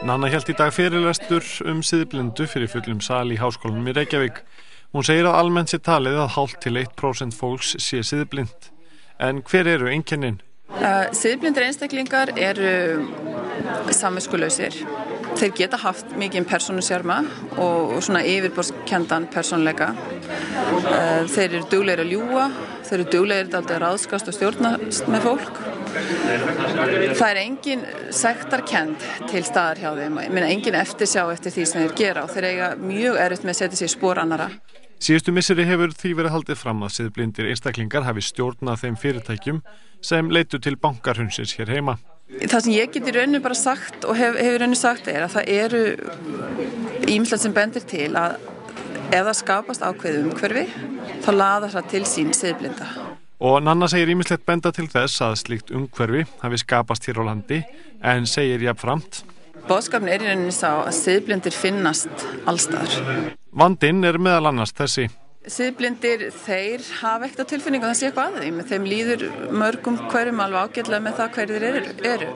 Nanna hélt í dag fyrirlestur siðblindu fyrir fullum sal í Háskólanum í Reykjavík. Hún segir að almennt sé talið að 0,5–1% fólks sé siðblind. En hver eru einkennin? Siðblindir einstaklingar eru samviskulausir. Þeir geta haft mikinn persónusjarma og svona yfirborðskenndan persónuleika. Þeir eru duglegir að ljúga, þeir eru duglegir að ráðskast og stjórnast með fólk. Það er engin sektarkennd til staðar hjá þeim, engin eftirsjá eftir því sem þeir gera og þeir eiga mjög erfitt með að setja sig í spor annarra. Síðustu misseri hefur því verið haldið fram að siðblindir einstaklingar hafi stjórnað þeim fyrirtækjum sem leiddu til bankahrunsins hér heima. Það sem ég get í rauninu bara sagt og hefur í rauninu sagt er að það eru ýmislegt sem bendir til að ef það skapast ákveðið umhverfi þá laðar það til sín siðblinda. Og Nanna segir ýmislegt benda til þess að slíkt umhverfi hafi skapast hér á landi en segir jafnframt: Boðskapurinn er í rauninni sá að siðblindir finnast allstaðar. Vandinn er meðal annars þessi. Siðblindir, þeir hafa ekkert á tilfinningu að það sé eitthvað að þeim. Þeim líður mörgum hverjum alveg ágætlega með það hverjir þeir eru.